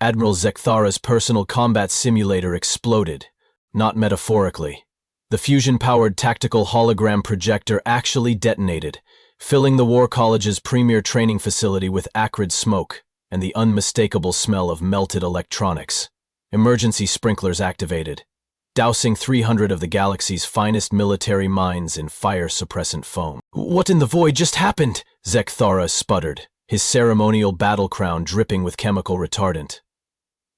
Admiral Zek'thara's personal combat simulator exploded, not metaphorically. The fusion-powered tactical hologram projector actually detonated, filling the War College's premier training facility with acrid smoke and the unmistakable smell of melted electronics. Emergency sprinklers activated, dousing 300 of the galaxy's finest military minds in fire-suppressant foam. "What in the void just happened?" Zek'thara sputtered, his ceremonial battle crown dripping with chemical retardant.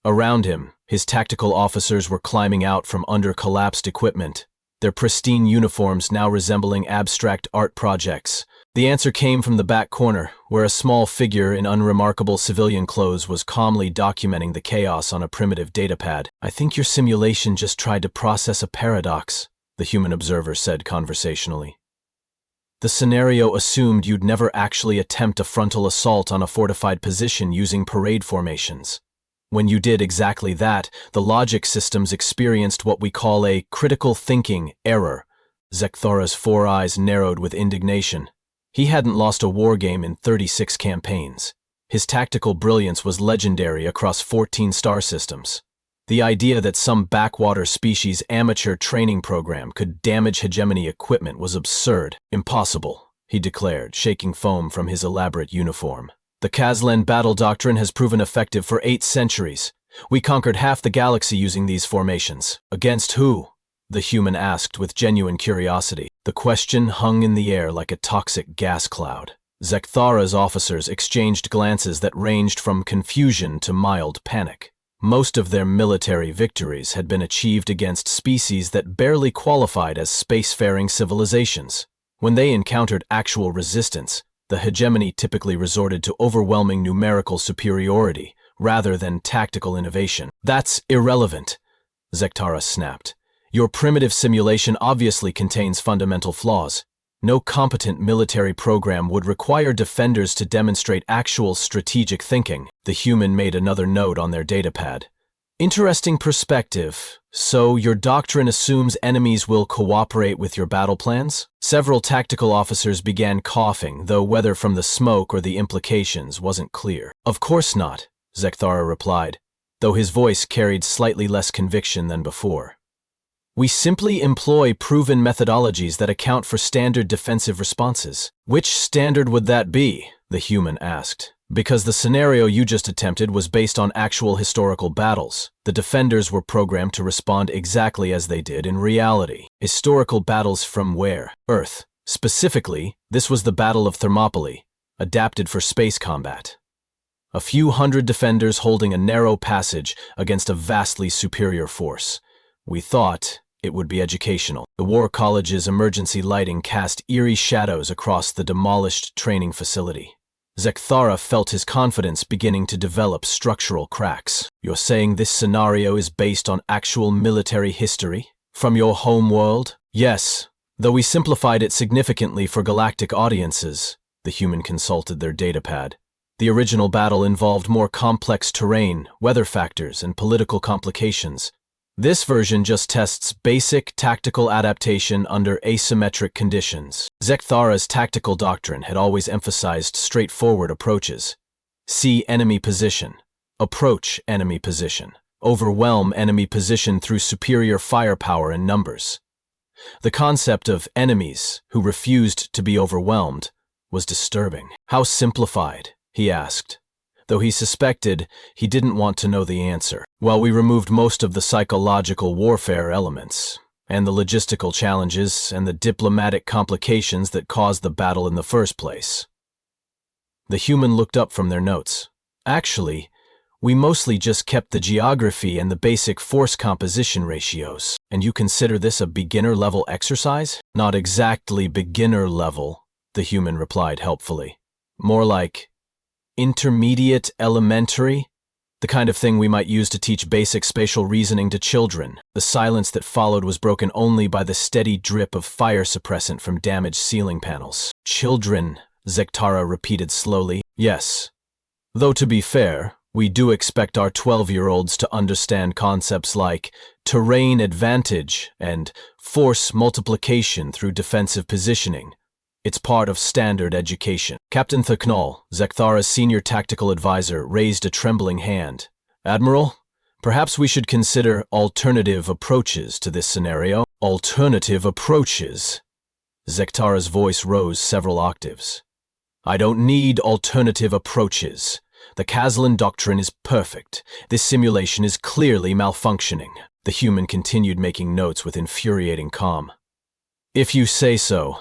Around him, his tactical officers were climbing out from under collapsed equipment, their pristine uniforms now resembling abstract art projects. The answer came from the back corner, where a small figure in unremarkable civilian clothes was calmly documenting the chaos on a primitive datapad. "I think your simulation just tried to process a paradox," the human observer said conversationally. "The scenario assumed you'd never actually attempt a frontal assault on a fortified position using parade formations. When you did exactly that, the logic systems experienced what we call a critical thinking error." Zek'thara's four eyes narrowed with indignation. He hadn't lost a war game in 36 campaigns. His tactical brilliance was legendary across 14 star systems. The idea that some backwater species' amateur training program could damage hegemony equipment was absurd. "Impossible," he declared, shaking foam from his elaborate uniform. "The Kazlen battle doctrine has proven effective for 8 centuries. We conquered half the galaxy using these formations." "Against who?" the human asked with genuine curiosity. The question hung in the air like a toxic gas cloud. Zek'thara's officers exchanged glances that ranged from confusion to mild panic. Most of their military victories had been achieved against species that barely qualified as spacefaring civilizations. When they encountered actual resistance, the hegemony typically resorted to overwhelming numerical superiority rather than tactical innovation. "That's irrelevant," Zek'thara snapped. "Your primitive simulation obviously contains fundamental flaws. No competent military program would require defenders to demonstrate actual strategic thinking." The human made another note on their datapad. "Interesting perspective. So your doctrine assumes enemies will cooperate with your battle plans?" Several tactical officers began coughing, though whether from the smoke or the implications wasn't clear. "Of course not," Zek'thara replied, though his voice carried slightly less conviction than before. "We simply employ proven methodologies that account for standard defensive responses." "Which standard would that be?" the human asked. "Because the scenario you just attempted was based on actual historical battles. The defenders were programmed to respond exactly as they did in reality." "Historical battles from where?" "Earth. Specifically, this was the Battle of Thermopylae, adapted for space combat. A few hundred defenders holding a narrow passage against a vastly superior force. We thought it would be educational." The War College's emergency lighting cast eerie shadows across the demolished training facility. Zek'thara felt his confidence beginning to develop structural cracks. "You're saying this scenario is based on actual military history? From your home world?" "Yes, though we simplified it significantly for galactic audiences." The human consulted their datapad. "The original battle involved more complex terrain, weather factors, and political complications. This version just tests basic tactical adaptation under asymmetric conditions." Zek'thara's tactical doctrine had always emphasized straightforward approaches. See enemy position, approach enemy position, overwhelm enemy position through superior firepower and numbers. The concept of enemies who refused to be overwhelmed was disturbing. "How simplified?" he asked, though he suspected he didn't want to know the answer. "Well, we removed most of the psychological warfare elements, and the logistical challenges and the diplomatic complications that caused the battle in the first place." The human looked up from their notes. "Actually, we mostly just kept the geography and the basic force composition ratios." "And you consider this a beginner-level exercise?" "Not exactly beginner-level," the human replied helpfully. "More like intermediate elementary, the kind of thing we might use to teach basic spatial reasoning to children." The silence that followed was broken only by the steady drip of fire suppressant from damaged ceiling panels. "Children," Zek'thara repeated slowly. "Yes. Though to be fair, we do expect our 12-year-olds to understand concepts like terrain advantage and force multiplication through defensive positioning. It's part of standard education." Captain Thaknol, Zek'thara's senior tactical advisor, raised a trembling hand. Admiral, perhaps we should consider alternative approaches to this scenario. Alternative approaches? Zek'thara's voice rose several octaves. I don't need alternative approaches. The Kazlan doctrine is perfect. This simulation is clearly malfunctioning. The human continued making notes with infuriating calm. If you say so,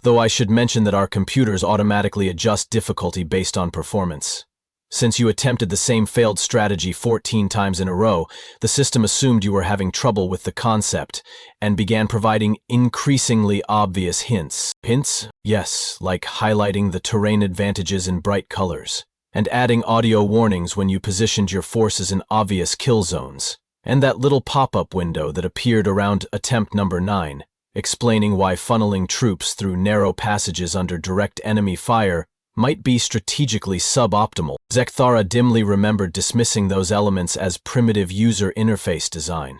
though I should mention that our computers automatically adjust difficulty based on performance. Since you attempted the same failed strategy 14 times in a row, the system assumed you were having trouble with the concept and began providing increasingly obvious hints. Hints? Yes, like highlighting the terrain advantages in bright colors, and adding audio warnings when you positioned your forces in obvious kill zones, and that little pop-up window that appeared around attempt number 9, explaining why funneling troops through narrow passages under direct enemy fire might be strategically suboptimal. Zek'thara dimly remembered dismissing those elements as primitive user interface design.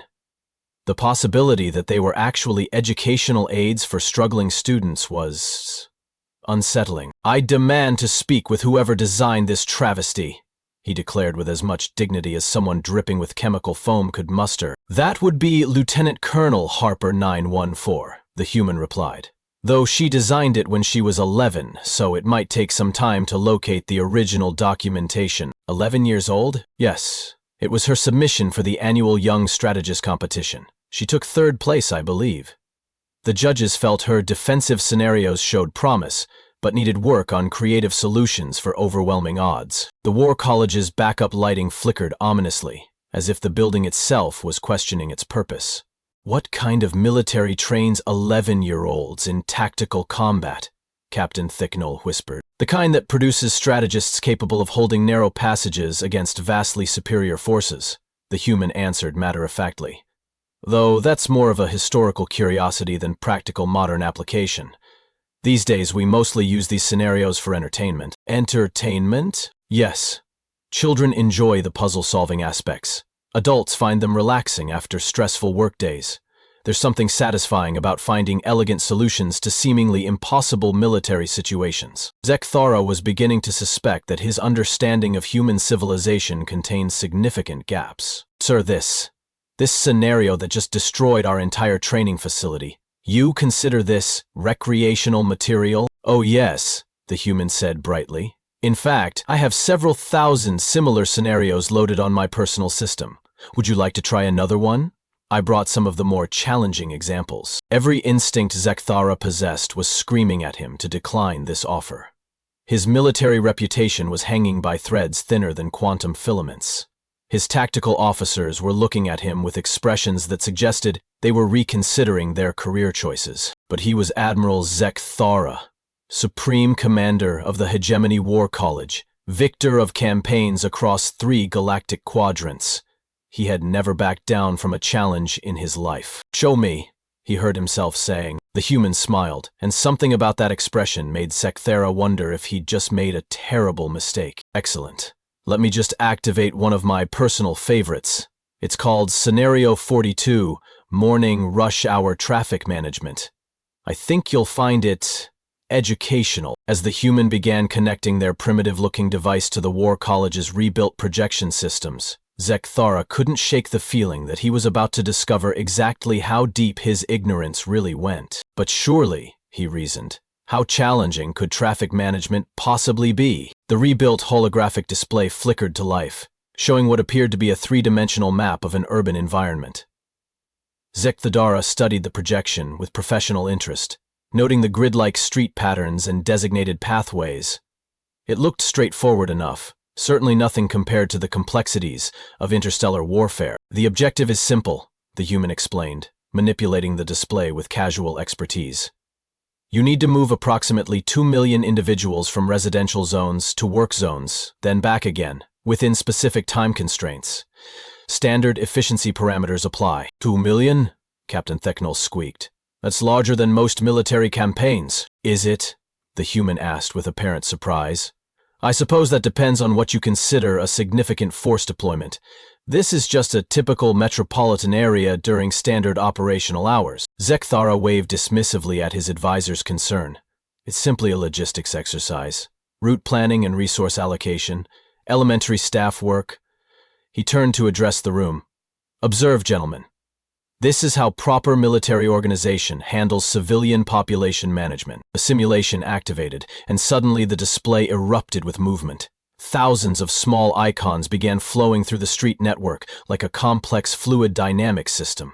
The possibility that they were actually educational aids for struggling students was unsettling. I demand to speak with whoever designed this travesty, he declared with as much dignity as someone dripping with chemical foam could muster. That would be Lieutenant Colonel Harper 914, the human replied. Though she designed it when she was 11, so it might take some time to locate the original documentation. 11 years old? Yes. It was her submission for the annual Young Strategist competition. She took 3rd place, I believe. The judges felt her defensive scenarios showed promise, but needed work on creative solutions for overwhelming odds. The War College's backup lighting flickered ominously, as if the building itself was questioning its purpose. What kind of military trains 11-year-olds in tactical combat? Captain Thicknell whispered. The kind that produces strategists capable of holding narrow passages against vastly superior forces, the human answered matter-of-factly. Though that's more of a historical curiosity than practical modern application. These days we mostly use these scenarios for entertainment. Entertainment? Yes. Children enjoy the puzzle-solving aspects. Adults find them relaxing after stressful workdays. There's something satisfying about finding elegant solutions to seemingly impossible military situations. Zek'thara was beginning to suspect that his understanding of human civilization contained significant gaps. Sir, this scenario that just destroyed our entire training facility, you consider this recreational material? Oh yes, the human said brightly. In fact, I have several thousand similar scenarios loaded on my personal system. Would you like to try another one? I brought some of the more challenging examples. Every instinct Zek'thara possessed was screaming at him to decline this offer. His military reputation was hanging by threads thinner than quantum filaments. His tactical officers were looking at him with expressions that suggested they were reconsidering their career choices. But he was Admiral Zek'thara, Supreme Commander of the Hegemony War College, victor of campaigns across 3 galactic quadrants. He had never backed down from a challenge in his life. Show me, he heard himself saying. The human smiled, and something about that expression made Zek'thara wonder if he'd just made a terrible mistake. Excellent. Let me just activate one of my personal favorites. It's called Scenario 42, Morning Rush Hour Traffic Management. I think you'll find it educational. As the human began connecting their primitive-looking device to the War College's rebuilt projection systems, Zek'thara couldn't shake the feeling that he was about to discover exactly how deep his ignorance really went. But surely, he reasoned, how challenging could traffic management possibly be? The rebuilt holographic display flickered to life, showing what appeared to be a 3-dimensional map of an urban environment. Zek'thara studied the projection with professional interest, noting the grid-like street patterns and designated pathways. It looked straightforward enough, certainly nothing compared to the complexities of interstellar warfare. The objective is simple, the human explained, manipulating the display with casual expertise. You need to move approximately 2 million individuals from residential zones to work zones, then back again, within specific time constraints. Standard efficiency parameters apply. 2 million? Captain Thicknell squeaked. That's larger than most military campaigns. Is it? The human asked with apparent surprise. I suppose that depends on what you consider a significant force deployment. This is just a typical metropolitan area during standard operational hours. Zek'thara waved dismissively at his advisor's concern. It's simply a logistics exercise. Route planning and resource allocation, elementary staff work. He turned to address the room. Observe, gentlemen. This is how proper military organization handles civilian population management. The simulation activated, and suddenly the display erupted with movement. Thousands of small icons began flowing through the street network like a complex fluid dynamic system.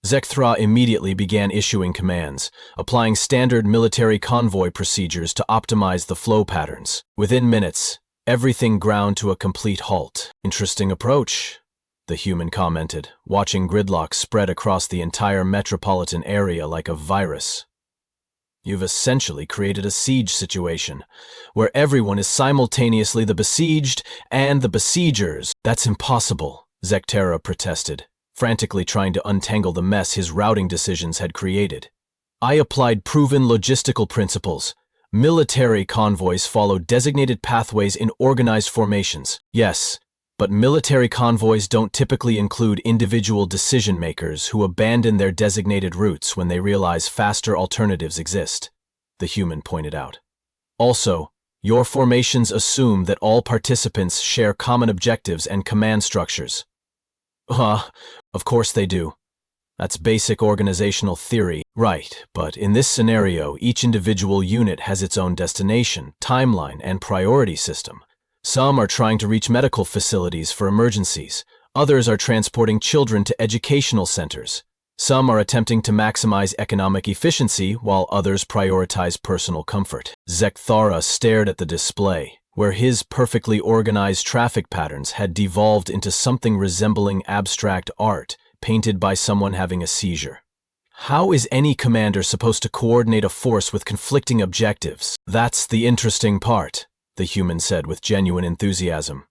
Zek'thara immediately began issuing commands, applying standard military convoy procedures to optimize the flow patterns. Within minutes, everything ground to a complete halt. Interesting approach, the human commented, watching gridlock spread across the entire metropolitan area like a virus. You've essentially created a siege situation, where everyone is simultaneously the besieged and the besiegers. That's impossible, Zek'thara protested, frantically trying to untangle the mess his routing decisions had created. I applied proven logistical principles. Military convoys follow designated pathways in organized formations. Yes, but military convoys don't typically include individual decision-makers who abandon their designated routes when they realize faster alternatives exist, the human pointed out. Also, your formations assume that all participants share common objectives and command structures. Of course they do. That's basic organizational theory, right, but in this scenario, each individual unit has its own destination, timeline, and priority system. Some are trying to reach medical facilities for emergencies. Others are transporting children to educational centers. Some are attempting to maximize economic efficiency, while others prioritize personal comfort. Zek'thara stared at the display, where his perfectly organized traffic patterns had devolved into something resembling abstract art, painted by someone having a seizure. How is any commander supposed to coordinate a force with conflicting objectives? That's the interesting part, the human said with genuine enthusiasm.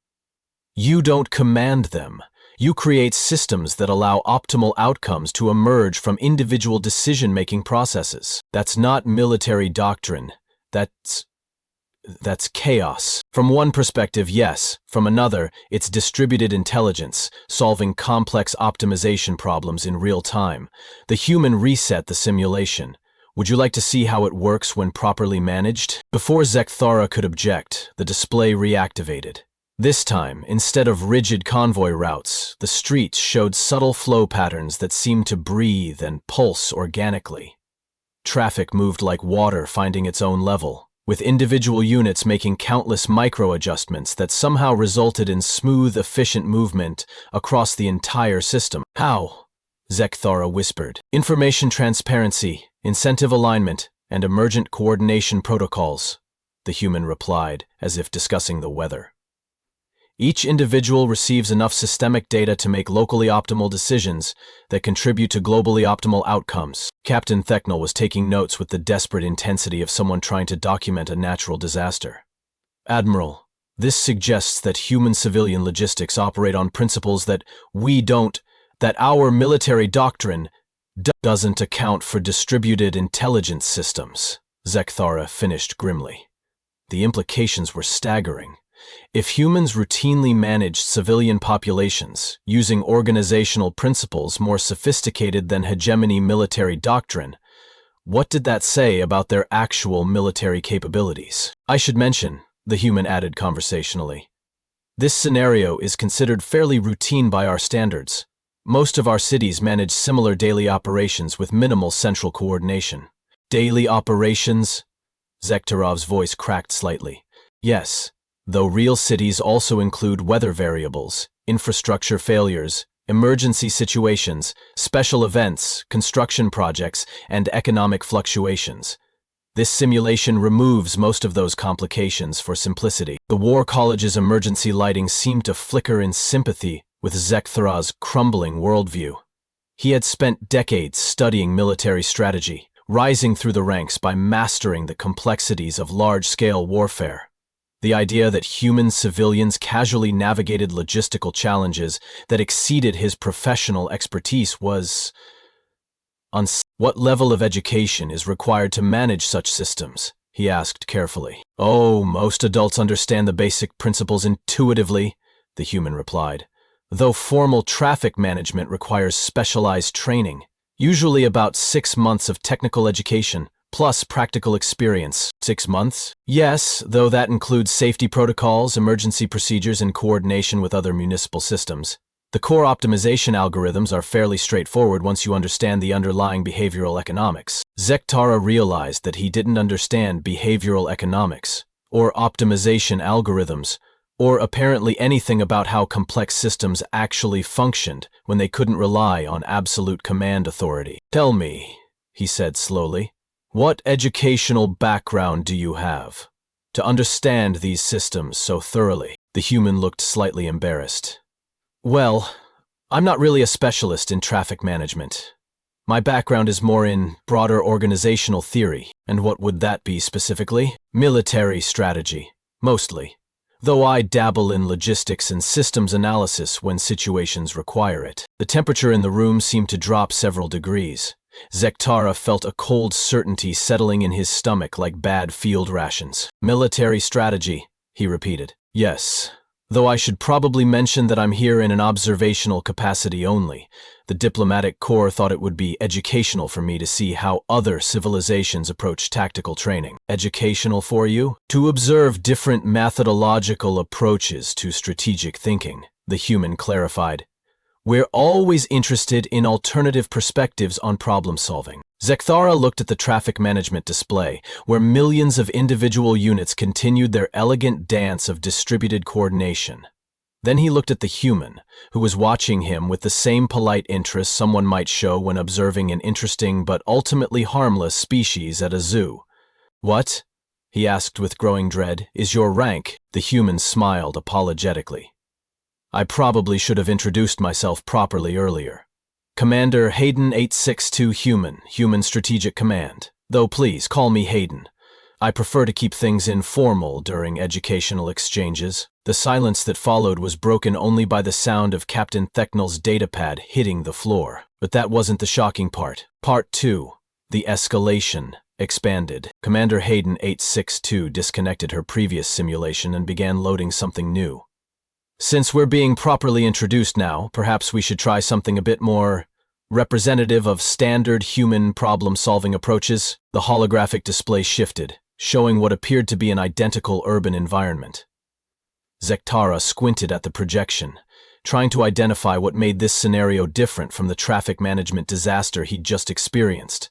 You don't command them. You create systems that allow optimal outcomes to emerge from individual decision-making processes. That's not military doctrine. That's chaos. From one perspective, yes. From another, it's distributed intelligence, solving complex optimization problems in real time. The human reset the simulation. Would you like to see how it works when properly managed? Before Zek'thara could object, the display reactivated. This time, instead of rigid convoy routes, the streets showed subtle flow patterns that seemed to breathe and pulse organically. Traffic moved like water finding its own level, with individual units making countless micro-adjustments that somehow resulted in smooth, efficient movement across the entire system. How? Zek'thara whispered. Information transparency, incentive alignment, and emergent coordination protocols, the human replied, as if discussing the weather. Each individual receives enough systemic data to make locally optimal decisions that contribute to globally optimal outcomes. Captain Thecknell was taking notes with the desperate intensity of someone trying to document a natural disaster. Admiral, this suggests that human-civilian logistics operate on principles that our military doctrine doesn't account for distributed intelligence systems, Zek'thara finished grimly. The implications were staggering. If humans routinely managed civilian populations, using organizational principles more sophisticated than hegemony military doctrine, what did that say about their actual military capabilities? I should mention, the human added conversationally, this scenario is considered fairly routine by our standards. Most of our cities manage similar daily operations with minimal central coordination. Daily operations? Zektharov's voice cracked slightly. Yes, though real cities also include weather variables, infrastructure failures, emergency situations, special events, construction projects, and economic fluctuations. This simulation removes most of those complications for simplicity. The War College's emergency lighting seemed to flicker in sympathy with Zek'thara's crumbling worldview. He had spent decades studying military strategy, rising through the ranks by mastering the complexities of large-scale warfare. The idea that human civilians casually navigated logistical challenges that exceeded his professional expertise was what level of education is required to manage such systems? He asked carefully. Oh, most adults understand the basic principles intuitively, the human replied, though formal traffic management requires specialized training, usually about 6 months of technical education, plus practical experience. 6 months? Yes, though that includes safety protocols, emergency procedures, and coordination with other municipal systems. The core optimization algorithms are fairly straightforward once you understand the underlying behavioral economics. Zek'thara realized that he didn't understand behavioral economics, or optimization algorithms, or apparently anything about how complex systems actually functioned when they couldn't rely on absolute command authority. "Tell me," he said slowly, "what educational background do you have to understand these systems so thoroughly?" The human looked slightly embarrassed. "Well, I'm not really a specialist in traffic management. My background is more in broader organizational theory." "And what would that be specifically?" "Military strategy, mostly. Though I dabble in logistics and systems analysis when situations require it." The temperature in the room seemed to drop several degrees. Zek'thara felt a cold certainty settling in his stomach like bad field rations. "Military strategy," he repeated. "Yes. Though I should probably mention that I'm here in an observational capacity only. The diplomatic corps thought it would be educational for me to see how other civilizations approach tactical training." "Educational for you?" "To observe different methodological approaches to strategic thinking," the human clarified. "We're always interested in alternative perspectives on problem solving." Zek'thara looked at the traffic management display, where millions of individual units continued their elegant dance of distributed coordination. Then he looked at the human, who was watching him with the same polite interest someone might show when observing an interesting but ultimately harmless species at a zoo. "What?" he asked with growing dread. "Is your rank?" The human smiled apologetically. "I probably should have introduced myself properly earlier. Commander Hayden 862 Human Strategic Command. Though please call me Hayden. I prefer to keep things informal during educational exchanges." The silence that followed was broken only by the sound of Captain Thethnal's datapad hitting the floor. But that wasn't the shocking part. Part 2. The escalation expanded. Commander Hayden 862 disconnected her previous simulation and began loading something new. "Since we're being properly introduced now, perhaps we should try something a bit more representative of standard human problem-solving approaches." The holographic display shifted, showing what appeared to be an identical urban environment. Zek'thara squinted at the projection, trying to identify what made this scenario different from the traffic management disaster he'd just experienced.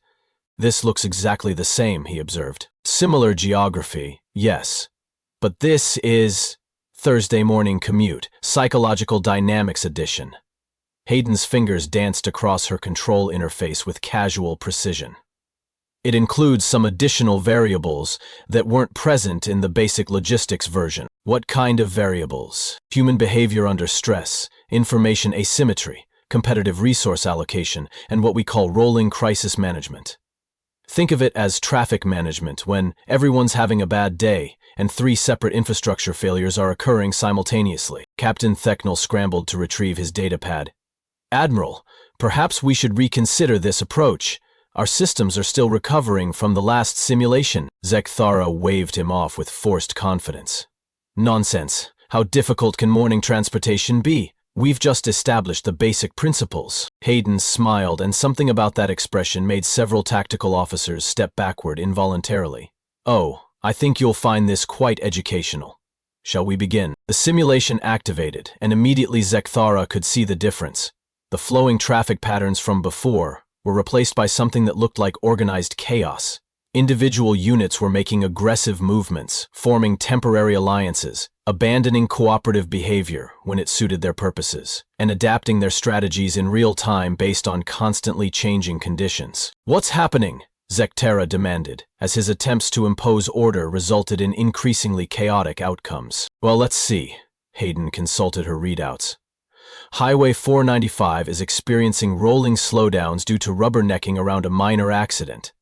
"This looks exactly the same," he observed. "Similar geography, yes. But this is Thursday Morning Commute, Psychological Dynamics Edition." Hayden's fingers danced across her control interface with casual precision. "It includes some additional variables that weren't present in the basic logistics version." "What kind of variables?" "Human behavior under stress, information asymmetry, competitive resource allocation, and what we call rolling crisis management. Think of it as traffic management when everyone's having a bad day and 3 separate infrastructure failures are occurring simultaneously." Captain Thethnal scrambled to retrieve his datapad. "Admiral, perhaps we should reconsider this approach. Our systems are still recovering from the last simulation." Zek'thara waved him off with forced confidence. "Nonsense. How difficult can morning transportation be? We've just established the basic principles." Hayden smiled, and something about that expression made several tactical officers step backward involuntarily. "Oh, I think you'll find this quite educational. Shall we begin?" The simulation activated, and immediately Zek'thara could see the difference. The flowing traffic patterns from before were replaced by something that looked like organized chaos. Individual units were making aggressive movements, forming temporary alliances, abandoning cooperative behavior when it suited their purposes, and adapting their strategies in real time based on constantly changing conditions. "What's happening?" Zek'thara demanded, as his attempts to impose order resulted in increasingly chaotic outcomes. "Well, let's see." Hayden consulted her readouts. "Highway 495 is experiencing rolling slowdowns due to rubbernecking around a minor accident.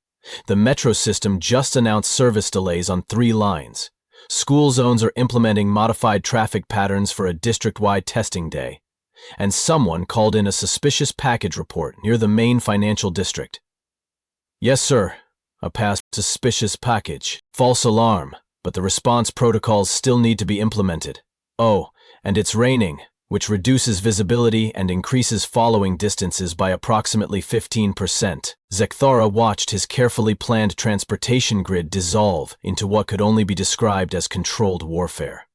The metro system just announced service delays on 3 lines. School zones are implementing modified traffic patterns for a district-wide testing day. And someone called in a suspicious package report near the main financial district." "Yes, sir. A past suspicious package. False alarm, but the response protocols still need to be implemented. Oh, and it's raining. which reduces visibility and increases following distances by approximately 15%. Zek'thara watched his carefully planned transportation grid dissolve into what could only be described as controlled warfare.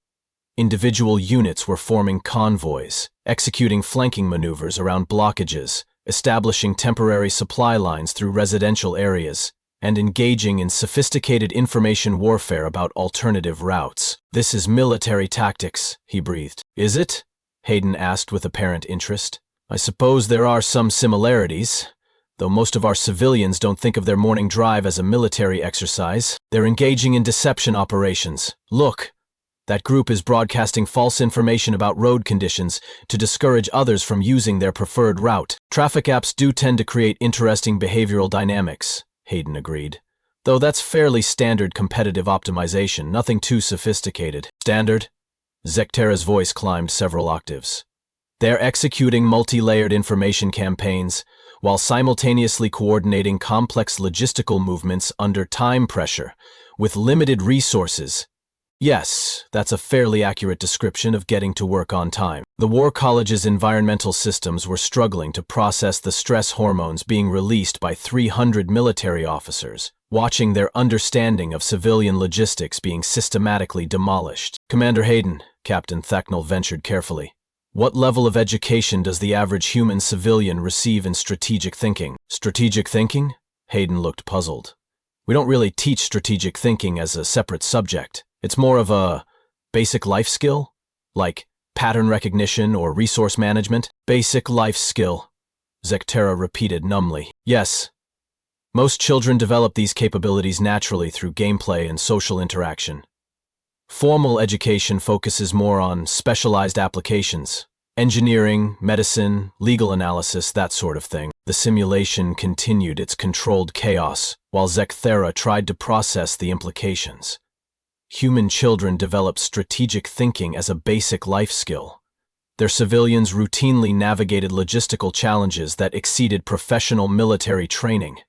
Individual units were forming convoys, executing flanking maneuvers around blockages, establishing temporary supply lines through residential areas, and engaging in sophisticated information warfare about alternative routes. "This is military tactics," he breathed. "Is it?" Hayden asked with apparent interest. "I suppose there are some similarities, though most of our civilians don't think of their morning drive as a military exercise. They're engaging in deception operations. Look, that group is broadcasting false information about road conditions to discourage others from using their preferred route. Traffic apps do tend to create interesting behavioral dynamics," Hayden agreed. "Though that's fairly standard competitive optimization, nothing too sophisticated." "Standard?" Zek'thara's voice climbed several octaves. "They're executing multi-layered information campaigns while simultaneously coordinating complex logistical movements under time pressure with limited resources. Yes, that's a fairly accurate description of getting to work on time." The War College's environmental systems were struggling to process the stress hormones being released by 300 military officers, watching their understanding of civilian logistics being systematically demolished. "Commander Hayden," Captain Thacknell ventured carefully, "what level of education does the average human civilian receive in strategic thinking?" "Strategic thinking?" Hayden looked puzzled. "We don't really teach strategic thinking as a separate subject. It's more of a basic life skill, like pattern recognition or resource management." "Basic life skill," Zek'thara repeated numbly. "Yes. Most children develop these capabilities naturally through gameplay and social interaction. Formal education focuses more on specialized applications, engineering, medicine, legal analysis, that sort of thing." The simulation continued its controlled chaos while Zek'thara tried to process the implications. Human children develop strategic thinking as a basic life skill. Their civilians routinely navigated logistical challenges that exceeded professional military training.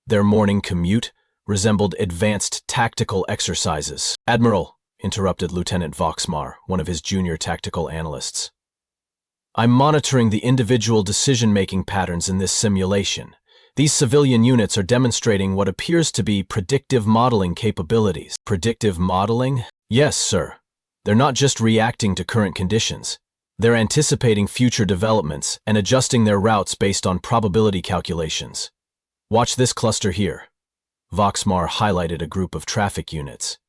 Their morning commute resembled advanced tactical exercises. "Admiral," interrupted Lieutenant Voxmar, one of his junior tactical analysts, "I'm monitoring the individual decision-making patterns in this simulation. These civilian units are demonstrating what appears to be predictive modeling capabilities." "Predictive modeling?" "Yes, sir. They're not just reacting to current conditions. They're anticipating future developments and adjusting their routes based on probability calculations. Watch this cluster here." Voxmar highlighted a group of traffic units.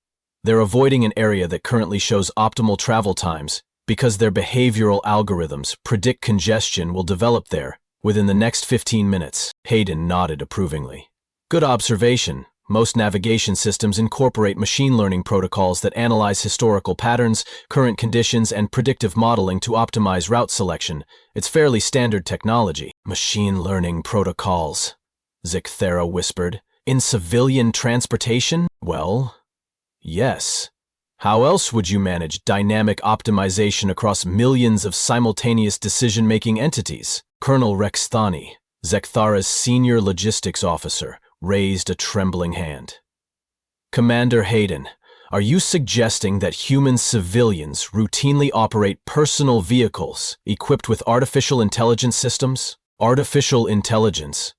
"They're avoiding an area that currently shows optimal travel times because their behavioral algorithms predict congestion will develop there within the next 15 minutes. Hayden nodded approvingly. "Good observation. Most navigation systems incorporate machine learning protocols that analyze historical patterns, current conditions, and predictive modeling to optimize route selection. It's fairly standard technology." "Machine learning protocols," Zek'thara whispered. "In civilian transportation?" "Well, yes. How else would you manage dynamic optimization across millions of simultaneous decision-making entities?" Colonel Rexthani, Zek'thara's senior logistics officer, raised a trembling hand. "Commander Hayden, are you suggesting that human civilians routinely operate personal vehicles equipped with artificial intelligence systems?" "Artificial intelligence?"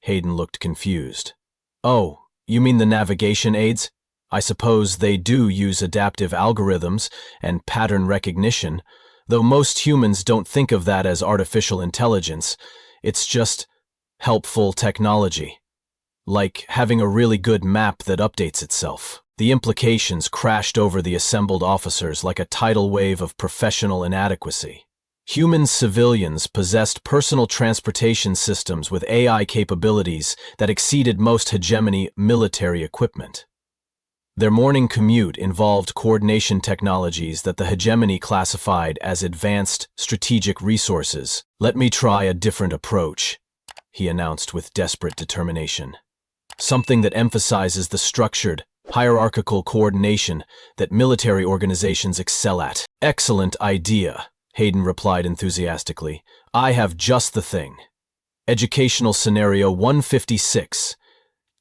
Hayden looked confused. "Oh, you mean the navigation aids? I suppose they do use adaptive algorithms and pattern recognition, though most humans don't think of that as artificial intelligence. It's just helpful technology, like having a really good map that updates itself." The implications crashed over the assembled officers like a tidal wave of professional inadequacy. Human civilians possessed personal transportation systems with AI capabilities that exceeded most hegemony military equipment. Their morning commute involved coordination technologies that the hegemony classified as advanced strategic resources. "Let me try a different approach," he announced with desperate determination. "Something that emphasizes the structured, hierarchical coordination that military organizations excel at." "Excellent idea," Hayden replied enthusiastically. "I have just the thing. Educational Scenario 156.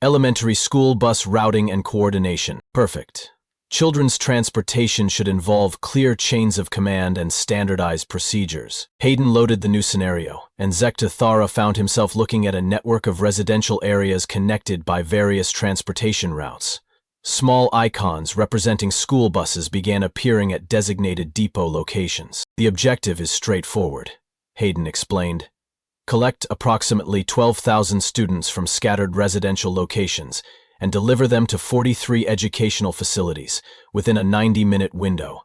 Elementary school bus routing and coordination." "Perfect. Children's transportation should involve clear chains of command and standardized procedures. Hayden loaded the new scenario, and Zek'thara found himself looking at a network of residential areas connected by various transportation routes. Small icons representing school buses began appearing at designated depot locations. The objective is straightforward, Hayden explained. Collect approximately 12,000 students from scattered residential locations and deliver them to 43 educational facilities within a 90-minute window.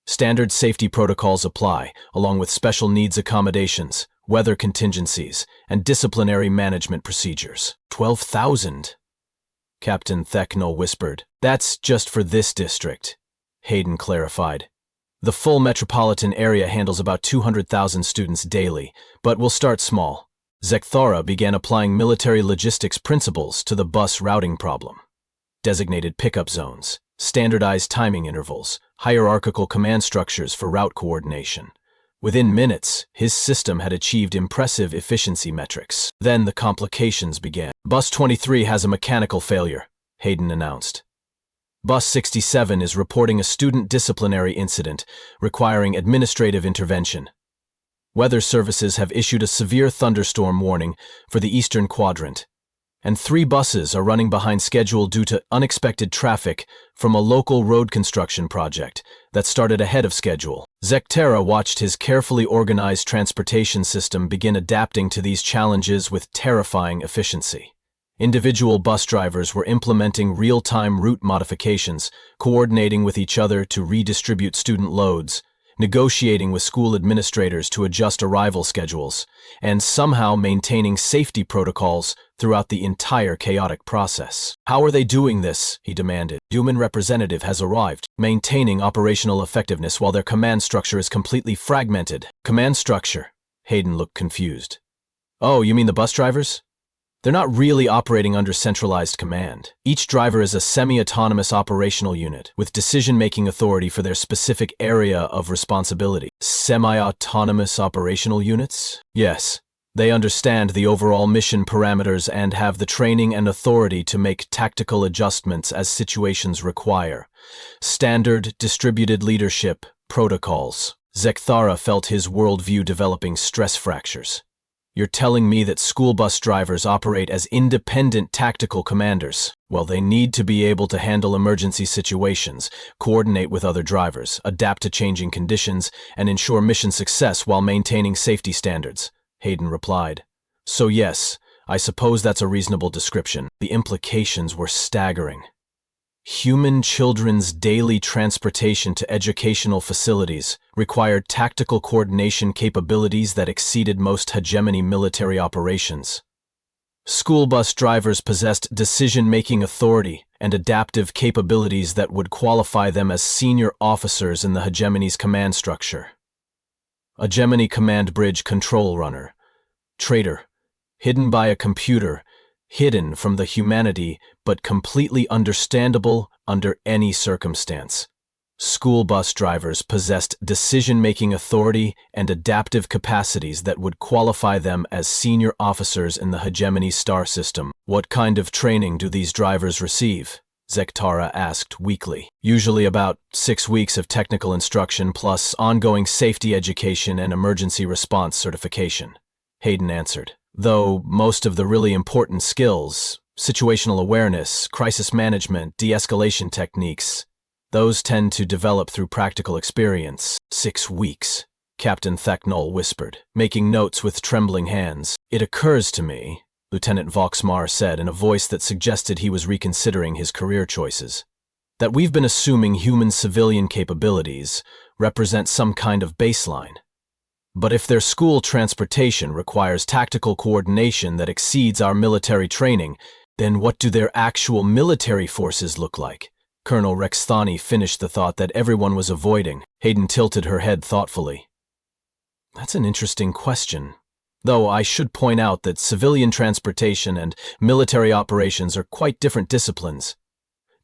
Standard safety protocols apply, along with special needs accommodations, weather contingencies, and disciplinary management procedures. 12,000? Captain Zek'thara whispered. That's just for this district, Hayden clarified. The full metropolitan area handles about 200,000 students daily, but we'll start small. Zek'thara began applying military logistics principles to the bus routing problem. Designated pickup zones, standardized timing intervals, hierarchical command structures for route coordination. Within minutes, his system had achieved impressive efficiency metrics. Then the complications began. Bus 23 has a mechanical failure, Hayden announced. Bus 67 is reporting a student disciplinary incident requiring administrative intervention. Weather services have issued a severe thunderstorm warning for the eastern quadrant, and 3 buses are running behind schedule due to unexpected traffic from a local road construction project that started ahead of schedule. Zek'thara watched his carefully organized transportation system begin adapting to these challenges with terrifying efficiency. Individual bus drivers were implementing real-time route modifications, coordinating with each other to redistribute student loads, negotiating with school administrators to adjust arrival schedules, and somehow maintaining safety protocols throughout the entire chaotic process. How are they doing this? He demanded. Human representative has arrived, maintaining operational effectiveness while their command structure is completely fragmented. Command structure? Hayden looked confused. Oh, you mean the bus drivers? They're not really operating under centralized command. Each driver is a semi-autonomous operational unit with decision-making authority for their specific area of responsibility. Semi-autonomous operational units? Yes. They understand the overall mission parameters and have the training and authority to make tactical adjustments as situations require. Standard distributed leadership protocols. Zek'thara felt his worldview developing stress fractures. You're telling me that school bus drivers operate as independent tactical commanders? Well, they need to be able to handle emergency situations, coordinate with other drivers, adapt to changing conditions, and ensure mission success while maintaining safety standards, Hayden replied. So yes, I suppose that's a reasonable description. The implications were staggering. Human children's daily transportation to educational facilities required tactical coordination capabilities that exceeded most hegemony military operations. School bus drivers possessed decision-making authority and adaptive capabilities that would qualify them as senior officers in the hegemony's command structure. Hegemony Command Bridge Control Runner. Traitor. Hidden by a computer. Hidden from the humanity, but completely understandable under any circumstance. School bus drivers possessed decision-making authority and adaptive capacities that would qualify them as senior officers in the hegemony star system. What kind of training do these drivers receive? Zek'thara asked weakly. Usually about 6 weeks of technical instruction plus ongoing safety education and emergency response certification, Hayden answered. Though most of the really important skills, situational awareness, crisis management, de-escalation techniques, those tend to develop through practical experience. 6 weeks, Captain Zek'thara whispered, making notes with trembling hands. It occurs to me, Lieutenant Voxmar said in a voice that suggested he was reconsidering his career choices, that we've been assuming human civilian capabilities represent some kind of baseline. But if their school transportation requires tactical coordination that exceeds our military training, then what do their actual military forces look like? Colonel Zek'thara finished the thought that everyone was avoiding. Hayden tilted her head thoughtfully. That's an interesting question. Though I should point out that civilian transportation and military operations are quite different disciplines.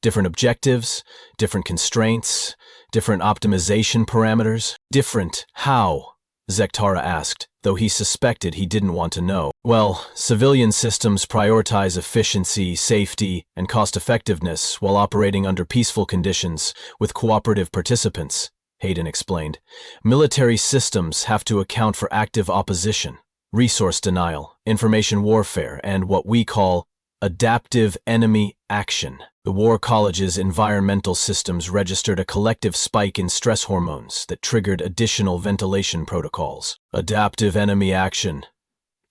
Different objectives, different constraints, different optimization parameters. Different how? Zek'thara asked, though he suspected he didn't want to know. Well, civilian systems prioritize efficiency, safety, and cost-effectiveness while operating under peaceful conditions with cooperative participants, Hayden explained. Military systems have to account for active opposition, resource denial, information warfare, and what we call adaptive enemy action. The War College's environmental systems registered a collective spike in stress hormones that triggered additional ventilation protocols. Adaptive enemy action.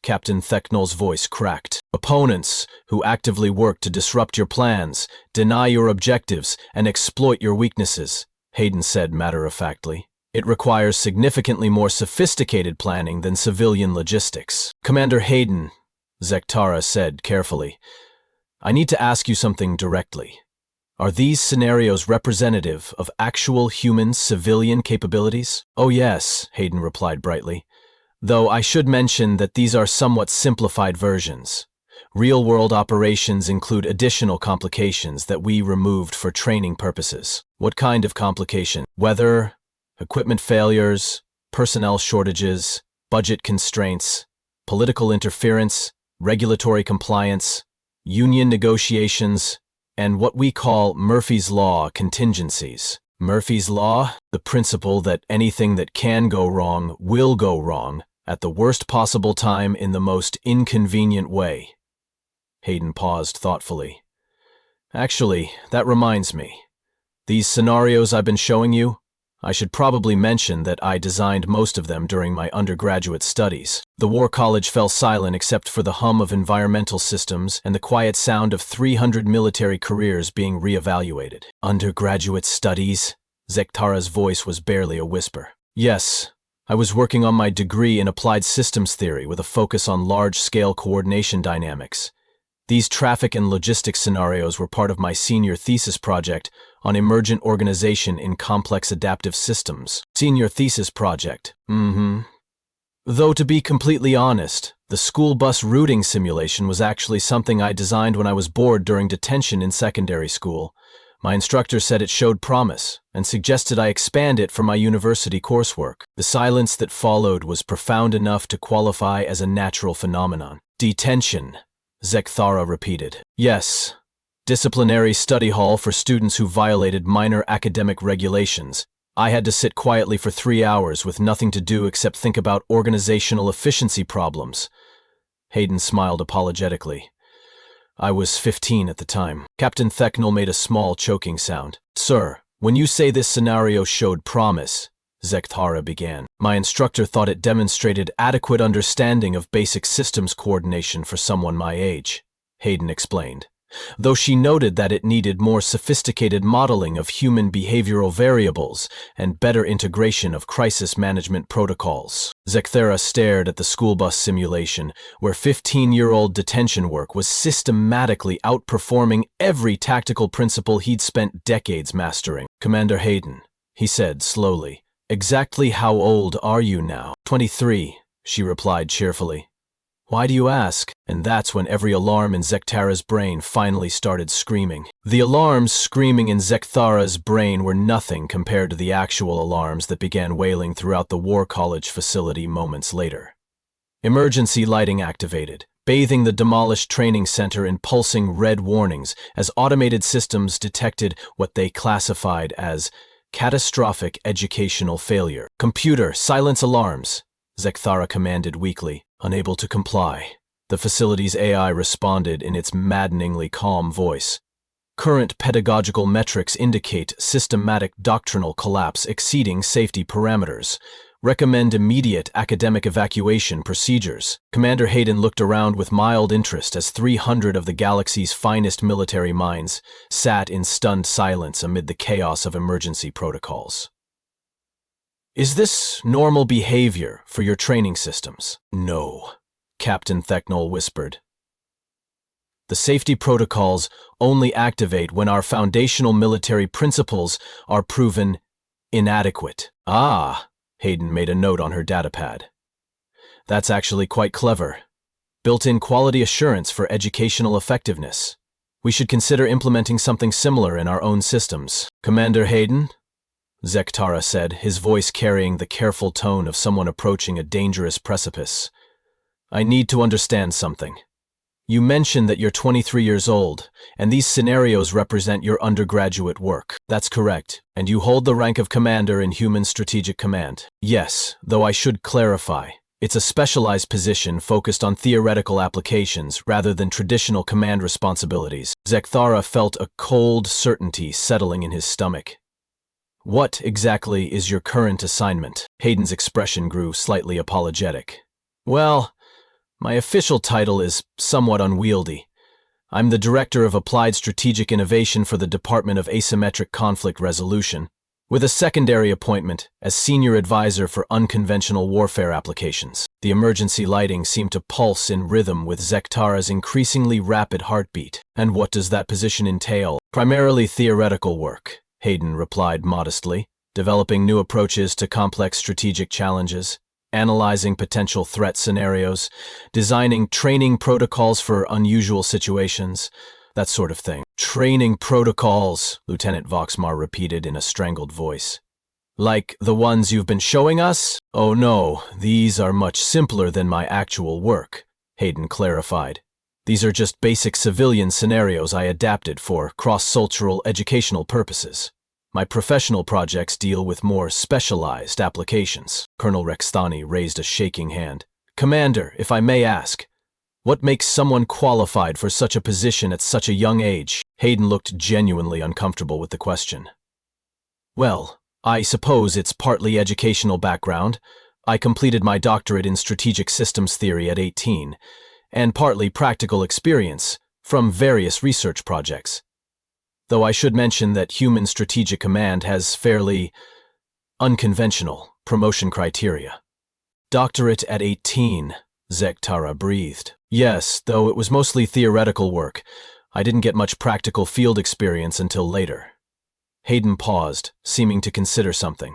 Captain Zek'thara's voice cracked. Opponents who actively work to disrupt your plans, deny your objectives, and exploit your weaknesses, Hayden said matter-of-factly. It requires significantly more sophisticated planning than civilian logistics. Commander Hayden, Zek'thara said carefully, I need to ask you something directly. Are these scenarios representative of actual human civilian capabilities? Oh yes, Hayden replied brightly. Though I should mention that these are somewhat simplified versions. Real-world operations include additional complications that we removed for training purposes. What kind of complication? Weather, equipment failures, personnel shortages, budget constraints, political interference, regulatory compliance, union negotiations, and what we call Murphy's Law contingencies. Murphy's Law, the principle that anything that can go wrong will go wrong at the worst possible time in the most inconvenient way. Hayden paused thoughtfully. Actually, that reminds me. These scenarios I've been showing you, I should probably mention that I designed most of them during my undergraduate studies. The War College fell silent except for the hum of environmental systems and the quiet sound of 300 military careers being reevaluated. Undergraduate studies? Zek'thara's voice was barely a whisper. Yes, I was working on my degree in applied systems theory with a focus on large-scale coordination dynamics. These traffic and logistics scenarios were part of my senior thesis project on emergent organization in complex adaptive systems. Senior thesis project. Though to be completely honest, the school bus routing simulation was actually something I designed when I was bored during detention in secondary school. My instructor said it showed promise and suggested I expand it for my university coursework. The silence that followed was profound enough to qualify as a natural phenomenon. Detention, Zek'thara repeated. Yes. Disciplinary study hall for students who violated minor academic regulations. I had to sit quietly for 3 hours with nothing to do except think about organizational efficiency problems. Hayden smiled apologetically. I was 15 at the time. Captain Zek'thara made a small choking sound. Sir, when you say this scenario showed promise, Zek'thara began. My instructor thought it demonstrated adequate understanding of basic systems coordination for someone my age, Hayden explained, though she noted that it needed more sophisticated modeling of human behavioral variables and better integration of crisis management protocols. Zek'thara stared at the school bus simulation, where 15-year-old detention work was systematically outperforming every tactical principle he'd spent decades mastering. Commander Hayden, he said slowly, exactly how old are you now? 23, she replied cheerfully. Why do you ask? And that's when every alarm in Zek'thara's brain finally started screaming. The alarms screaming in Zek'thara's brain were nothing compared to the actual alarms that began wailing throughout the War College facility moments later. Emergency lighting activated, bathing the demolished training center in pulsing red warnings as automated systems detected what they classified as catastrophic educational failure. Computer, silence alarms, Zek'thara commanded weakly. Unable to comply, the facility's AI responded in its maddeningly calm voice. Current pedagogical metrics indicate systematic doctrinal collapse exceeding safety parameters. Recommend immediate academic evacuation procedures. Commander Hayden looked around with mild interest as 300 of the galaxy's finest military minds sat in stunned silence amid the chaos of emergency protocols. Is this normal behavior for your training systems? No, Captain Zek'thara whispered. The safety protocols only activate when our foundational military principles are proven inadequate. Ah, Hayden made a note on her datapad. That's actually quite clever. Built-in quality assurance for educational effectiveness. We should consider implementing something similar in our own systems. Commander Hayden? Zek'thara said, his voice carrying the careful tone of someone approaching a dangerous precipice. I need to understand something. You mentioned that you're 23 years old, and these scenarios represent your undergraduate work. That's correct, and you hold the rank of Commander in Human Strategic Command. Yes, though I should clarify. It's a specialized position focused on theoretical applications rather than traditional command responsibilities. Zek'thara felt a cold certainty settling in his stomach. What exactly is your current assignment? Hayden's expression grew slightly apologetic. Well, my official title is somewhat unwieldy. I'm the Director of Applied Strategic Innovation for the Department of Asymmetric Conflict Resolution, with a secondary appointment as Senior Advisor for Unconventional Warfare Applications. The emergency lighting seemed to pulse in rhythm with Zek'thara's increasingly rapid heartbeat. And what does that position entail? Primarily theoretical work, Hayden replied modestly, developing new approaches to complex strategic challenges, analyzing potential threat scenarios, designing training protocols for unusual situations, that sort of thing. Training protocols, Lieutenant Voxmar repeated in a strangled voice. Like the ones you've been showing us? Oh no, these are much simpler than my actual work, Hayden clarified. These are just basic civilian scenarios I adapted for cross-cultural educational purposes. My professional projects deal with more specialized applications. Colonel Rexthani raised a shaking hand. Commander, if I may ask, what makes someone qualified for such a position at such a young age? Hayden looked genuinely uncomfortable with the question. Well, I suppose it's partly educational background. I completed my doctorate in strategic systems theory at 18, and partly practical experience from various research projects. Though I should mention that Human Strategic Command has fairly unconventional promotion criteria. Doctorate at 18, Zek'thara breathed. Yes, though it was mostly theoretical work. I didn't get much practical field experience until later. Hayden paused, seeming to consider something.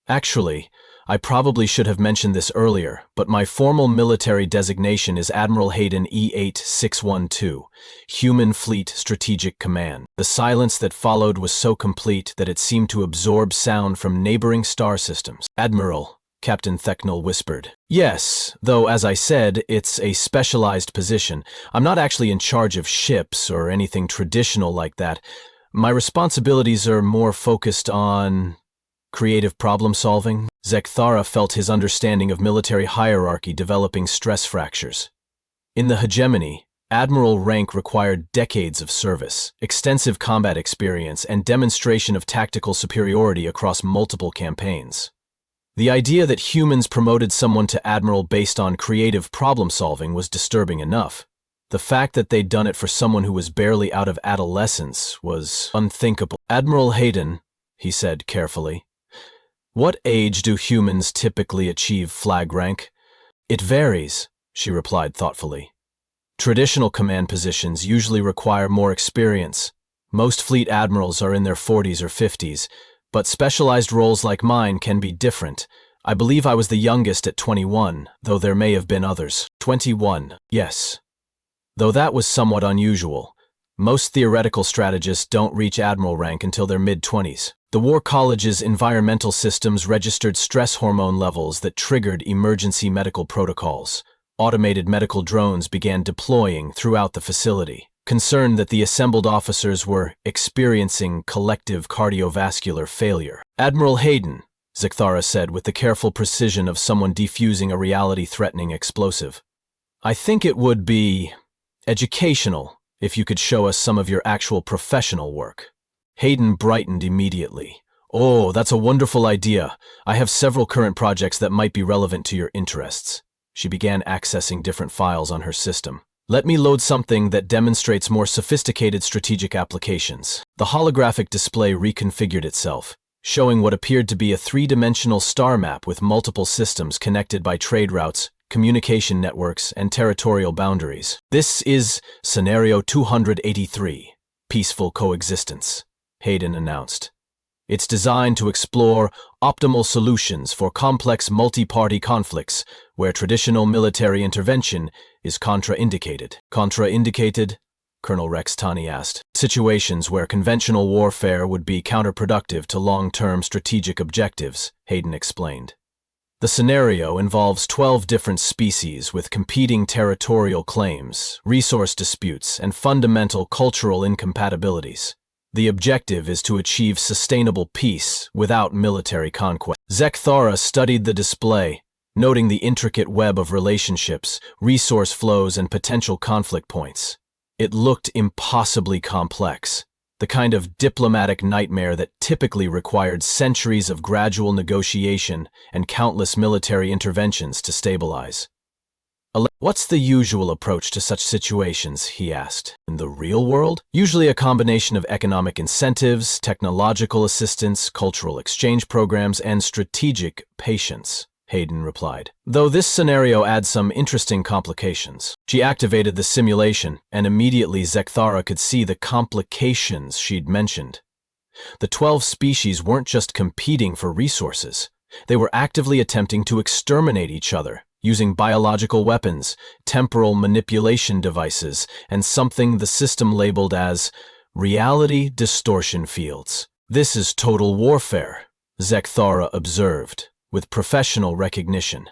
Actually, I probably should have mentioned this earlier, but my formal military designation is Admiral Hayden E8612, Human Fleet Strategic Command. The silence that followed was so complete that it seemed to absorb sound from neighboring star systems. Admiral, Captain Technol whispered. Yes, though as I said, it's a specialized position. I'm not actually in charge of ships or anything traditional like that. My responsibilities are more focused on creative problem solving. Zek'thara felt his understanding of military hierarchy developing stress fractures. In the hegemony, admiral rank required decades of service, extensive combat experience, and demonstration of tactical superiority across multiple campaigns. The idea that humans promoted someone to admiral based on creative problem solving was disturbing enough. The fact that they'd done it for someone who was barely out of adolescence was unthinkable. Admiral Hayden, he said carefully, what age do humans typically achieve flag rank? It varies, she replied thoughtfully. Traditional command positions usually require more experience. Most fleet admirals are in their 40s or 50s, but specialized roles like mine can be different. I believe I was the youngest at 21, though there may have been others. 21, yes. Though that was somewhat unusual. Most theoretical strategists don't reach admiral rank until their mid-20s. The War College's environmental systems registered stress hormone levels that triggered emergency medical protocols. Automated medical drones began deploying throughout the facility, concerned that the assembled officers were experiencing collective cardiovascular failure. Admiral Hayden, Zek'thara said with the careful precision of someone defusing a reality-threatening explosive. I think it would be educational if you could show us some of your actual professional work. Hayden brightened immediately. Oh, that's a wonderful idea. I have several current projects that might be relevant to your interests. She began accessing different files on her system. Let me load something that demonstrates more sophisticated strategic applications. The holographic display reconfigured itself, showing what appeared to be a three-dimensional star map with multiple systems connected by trade routes, communication networks, and territorial boundaries. This is Scenario 283, Peaceful Coexistence, Hayden announced. It's designed to explore optimal solutions for complex multi-party conflicts where traditional military intervention is contraindicated. Contraindicated? Colonel Zek'thara asked. Situations where conventional warfare would be counterproductive to long-term strategic objectives, Hayden explained. The scenario involves 12 different species with competing territorial claims, resource disputes, and fundamental cultural incompatibilities. The objective is to achieve sustainable peace without military conquest. Zek'thara studied the display, noting the intricate web of relationships, resource flows, and potential conflict points. It looked impossibly complex, the kind of diplomatic nightmare that typically required centuries of gradual negotiation and countless military interventions to stabilize. What's the usual approach to such situations, he asked. In the real world? Usually a combination of economic incentives, technological assistance, cultural exchange programs, and strategic patience, Hayden replied. Though this scenario adds some interesting complications. She activated the simulation, and immediately Zek'thara could see the complications she'd mentioned. The 12 species weren't just competing for resources. They were actively attempting to exterminate each other, using biological weapons, temporal manipulation devices, and something the system labeled as reality distortion fields. This is total warfare, Zek'thara observed, with professional recognition.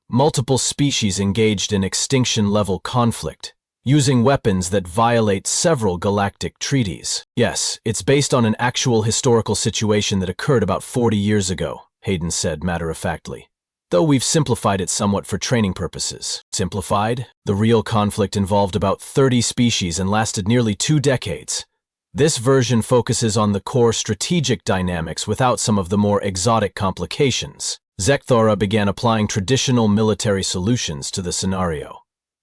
Multiple species engaged in extinction-level conflict, using weapons that violate several galactic treaties. Yes, it's based on an actual historical situation that occurred about 40 years ago, Hayden said matter-of-factly. Though we've simplified it somewhat for training purposes. Simplified? The real conflict involved about 30 species and lasted nearly 2 decades. This version focuses on the core strategic dynamics without some of the more exotic complications. Zek'thara began applying traditional military solutions to the scenario.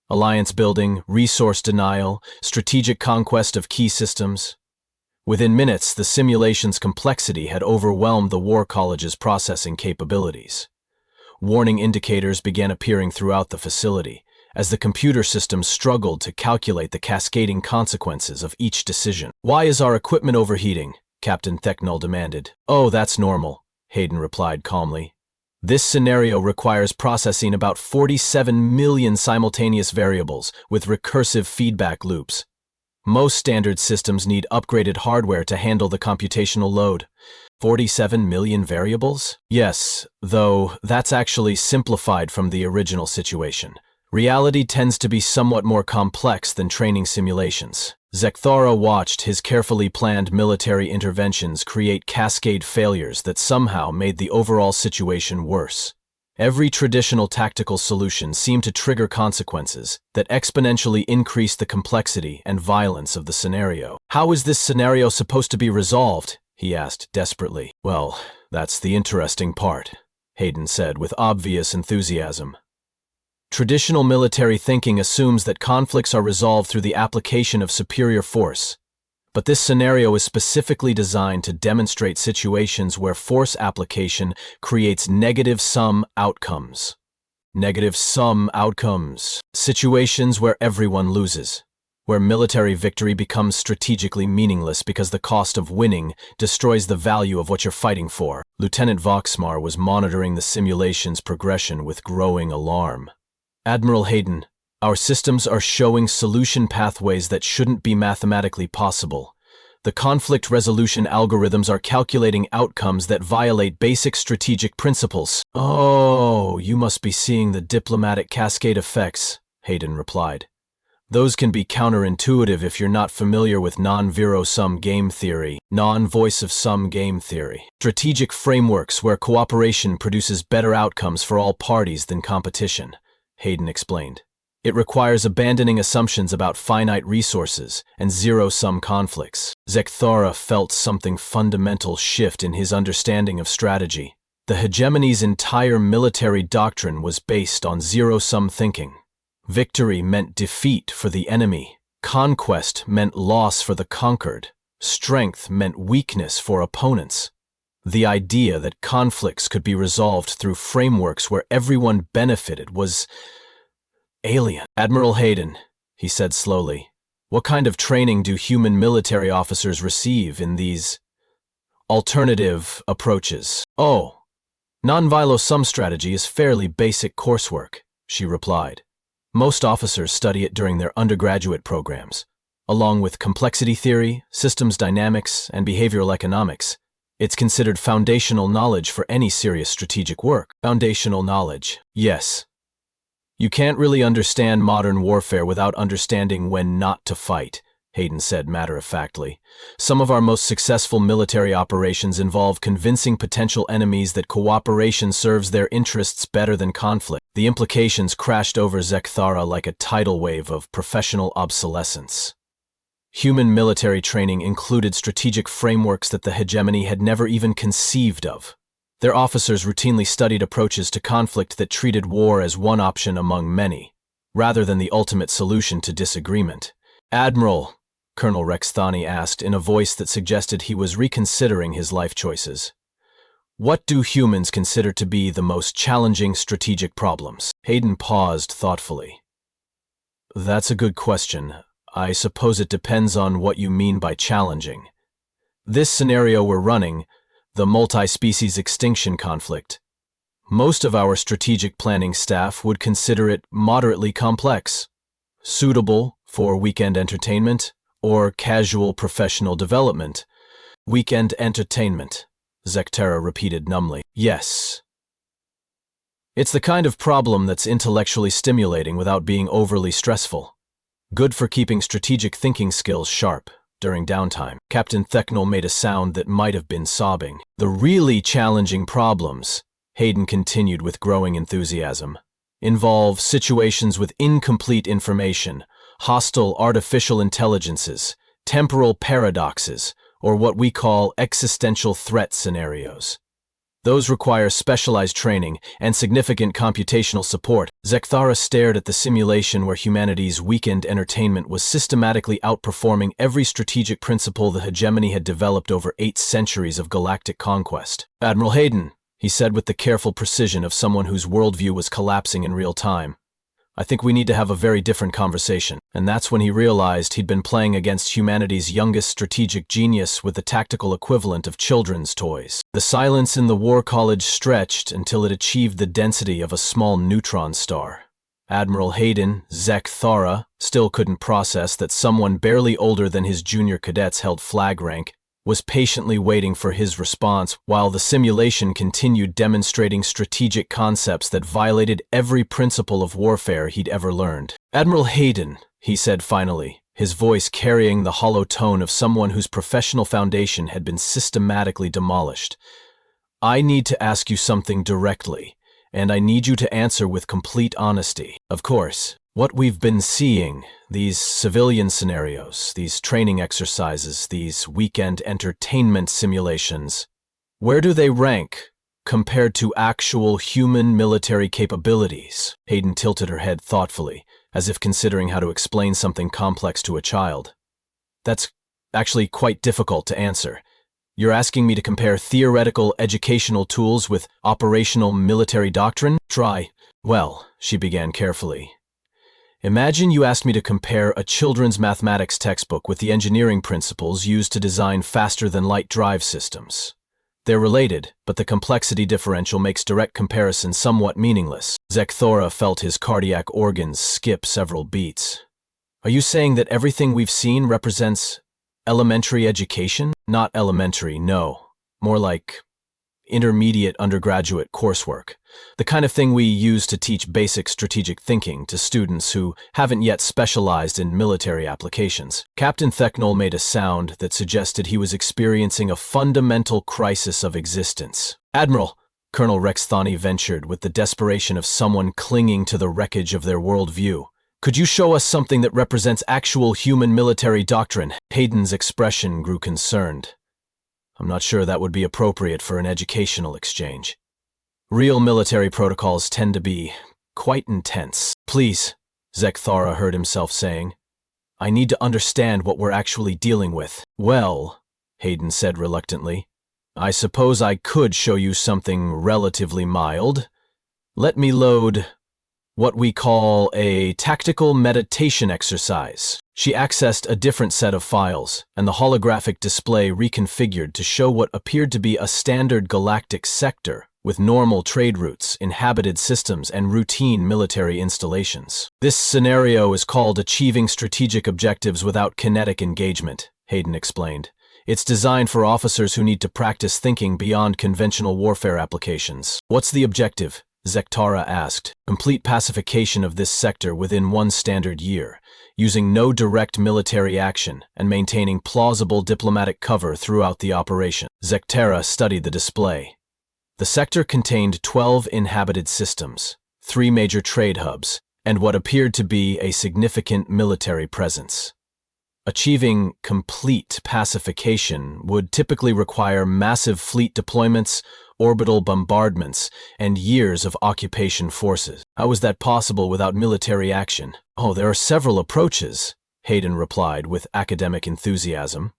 Alliance building, resource denial, strategic conquest of key systems. Within minutes, the simulation's complexity had overwhelmed the War College's processing capabilities. Warning indicators began appearing throughout the facility, as the computer systems struggled to calculate the cascading consequences of each decision. "Why is our equipment overheating?" Captain Zek'thara demanded. "Oh, that's normal," Hayden replied calmly. "This scenario requires processing about 47 million simultaneous variables with recursive feedback loops. Most standard systems need upgraded hardware to handle the computational load." 47 million variables? Yes, though that's actually simplified from the original situation. Reality tends to be somewhat more complex than training simulations. Zek'thara watched his carefully planned military interventions create cascade failures that somehow made the overall situation worse. Every traditional tactical solution seemed to trigger consequences that exponentially increased the complexity and violence of the scenario. "How is this scenario supposed to be resolved?" he asked desperately. "Well, that's the interesting part," Hayden said with obvious enthusiasm. "Traditional military thinking assumes that conflicts are resolved through the application of superior force. But this scenario is specifically designed to demonstrate situations where force application creates negative-sum outcomes. Negative-sum outcomes. Situations where everyone loses. Where military victory becomes strategically meaningless because the cost of winning destroys the value of what you're fighting for." Lieutenant Voxmar was monitoring the simulation's progression with growing alarm. "Admiral Hayden, our systems are showing solution pathways that shouldn't be mathematically possible. The conflict resolution algorithms are calculating outcomes that violate basic strategic principles." "Oh, you must be seeing the diplomatic cascade effects," Hayden replied. "Those can be counterintuitive if you're not familiar with non-zero-sum game theory, non-voice-of-sum game theory. Strategic frameworks where cooperation produces better outcomes for all parties than competition," Hayden explained. "It requires abandoning assumptions about finite resources and zero-sum conflicts." Zek'thara felt something fundamental shift in his understanding of strategy. The hegemony's entire military doctrine was based on zero-sum thinking. Victory meant defeat for the enemy. Conquest meant loss for the conquered. Strength meant weakness for opponents. The idea that conflicts could be resolved through frameworks where everyone benefited was alien. "Admiral Hayden," he said slowly, "what kind of training do human military officers receive in these alternative approaches?" "Oh, non-zero-sum strategy is fairly basic coursework," she replied. "Most officers study it during their undergraduate programs. Along with complexity theory, systems dynamics, and behavioral economics, it's considered foundational knowledge for any serious strategic work. Foundational knowledge, yes. You can't really understand modern warfare without understanding when not to fight, Hayden said matter-of-factly. Some of our most successful military operations involve convincing potential enemies that cooperation serves their interests better than conflict. The implications crashed over Zek'thara like a tidal wave of professional obsolescence. Human military training included strategic frameworks that the hegemony had never even conceived of. Their officers routinely studied approaches to conflict that treated war as one option among many, rather than the ultimate solution to disagreement. Admiral, Colonel Zek'thara asked in a voice that suggested he was reconsidering his life choices. What do humans consider to be the most challenging strategic problems? Hayden paused thoughtfully. That's a good question. I suppose it depends on what you mean by challenging. This scenario we're running, the multi-species extinction conflict, most of our strategic planning staff would consider it moderately complex, suitable for weekend entertainment or casual professional development. Weekend entertainment, Zek'thara repeated numbly. Yes. It's the kind of problem that's intellectually stimulating without being overly stressful. Good for keeping strategic thinking skills sharp during downtime. Captain Zek'thara made a sound that might have been sobbing. The really challenging problems, Hayden continued with growing enthusiasm, involve situations with incomplete information, hostile artificial intelligences, temporal paradoxes, or what we call existential threat scenarios. Those require specialized training and significant computational support. Zek'thara stared at the simulation where humanity's weekend entertainment was systematically outperforming every strategic principle the hegemony had developed over 8 centuries of galactic conquest. Admiral Hayden, he said with the careful precision of someone whose worldview was collapsing in real time, I think we need to have a very different conversation. And that's when he realized he'd been playing against humanity's youngest strategic genius with the tactical equivalent of children's toys. The silence in the war college stretched until it achieved the density of a small neutron star. Admiral Hayden Zek'thara still couldn't process that someone barely older than his junior cadets held flag rank, was patiently waiting for his response while the simulation continued demonstrating strategic concepts that violated every principle of warfare he'd ever learned. Admiral Hayden, he said finally, his voice carrying the hollow tone of someone whose professional foundation had been systematically demolished. I need to ask you something directly, and I need you to answer with complete honesty. Of course, what we've been seeing, these civilian scenarios, these training exercises, these weekend entertainment simulations, where do they rank compared to actual human military capabilities? Hayden tilted her head thoughtfully, as if considering how to explain something complex to a child. That's actually quite difficult to answer. You're asking me to compare theoretical educational tools with operational military doctrine? Try. Well, she began carefully. Imagine you asked me to compare a children's mathematics textbook with the engineering principles used to design faster-than-light drive systems. They're related, but the complexity differential makes direct comparison somewhat meaningless. Zek'thara felt his cardiac organs skip several beats. Are you saying that everything we've seen represents elementary education? Not elementary, no. More like intermediate undergraduate coursework. The kind of thing we use to teach basic strategic thinking to students who haven't yet specialized in military applications. Captain Zek'thara made a sound that suggested he was experiencing a fundamental crisis of existence. Admiral, Colonel Zek'thara ventured with the desperation of someone clinging to the wreckage of their worldview. Could you show us something that represents actual human military doctrine? Hayden's expression grew concerned. I'm not sure that would be appropriate for an educational exchange. Real military protocols tend to be quite intense. Please, Zek'thara heard himself saying. I need to understand what we're actually dealing with. Well, Hayden said reluctantly, I suppose I could show you something relatively mild. Let me load what we call a tactical meditation exercise. She accessed a different set of files, and the holographic display reconfigured to show what appeared to be a standard galactic sector with normal trade routes, inhabited systems, and routine military installations. This scenario is called achieving strategic objectives without kinetic engagement, Hayden explained. It's designed for officers who need to practice thinking beyond conventional warfare applications. What's the objective? Zek'thara asked. Complete pacification of this sector within 1 standard year, using no direct military action and maintaining plausible diplomatic cover throughout the operation. Zek'thara studied the display. The sector contained 12 inhabited systems, 3 major trade hubs, and what appeared to be a significant military presence. Achieving complete pacification would typically require massive fleet deployments, orbital bombardments, and years of occupation forces. How is that possible without military action? Oh, there are several approaches, Hayden replied with academic enthusiasm.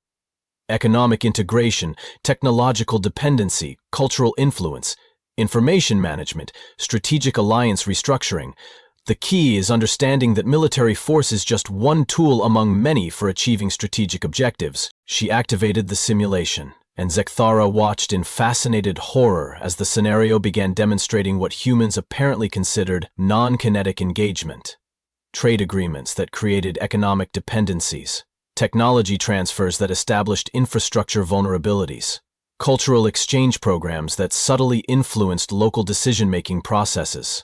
Economic integration, technological dependency, cultural influence, information management, strategic alliance restructuring. The key is understanding that military force is just one tool among many for achieving strategic objectives. She activated the simulation, and Zek'thara watched in fascinated horror as the scenario began demonstrating what humans apparently considered non-kinetic engagement. Trade agreements that created economic dependencies, technology transfers that established infrastructure vulnerabilities, cultural exchange programs that subtly influenced local decision-making processes.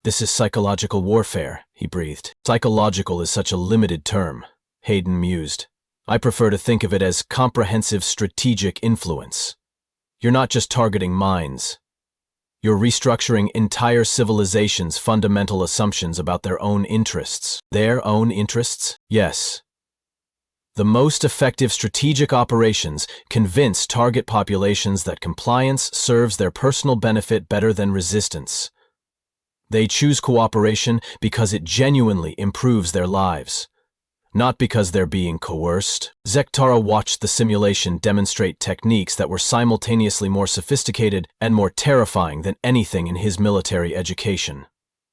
This is psychological warfare, he breathed. Psychological is such a limited term, Hayden mused. I prefer to think of it as comprehensive strategic influence. You're not just targeting minds. You're restructuring entire civilizations' fundamental assumptions about their own interests. Their own interests? Yes. The most effective strategic operations convince target populations that compliance serves their personal benefit better than resistance. They choose cooperation because it genuinely improves their lives, not because they're being coerced. Zek'thara watched the simulation demonstrate techniques that were simultaneously more sophisticated and more terrifying than anything in his military education.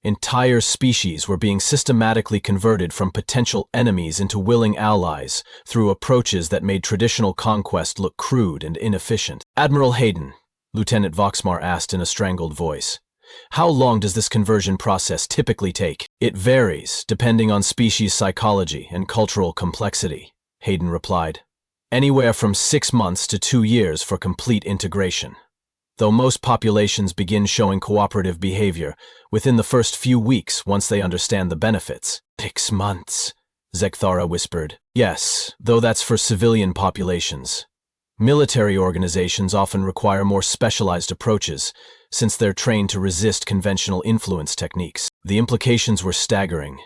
Entire species were being systematically converted from potential enemies into willing allies through approaches that made traditional conquest look crude and inefficient. Admiral Hayden, Lieutenant Voxmar asked in a strangled voice. How long does this conversion process typically take? It varies, depending on species psychology and cultural complexity, Hayden replied. Anywhere from 6 months to 2 years for complete integration. Though most populations begin showing cooperative behavior within the first few weeks once they understand the benefits. 6 months, Zek'thara whispered. Yes, though that's for civilian populations. Military organizations often require more specialized approaches, since they're trained to resist conventional influence techniques. The implications were staggering.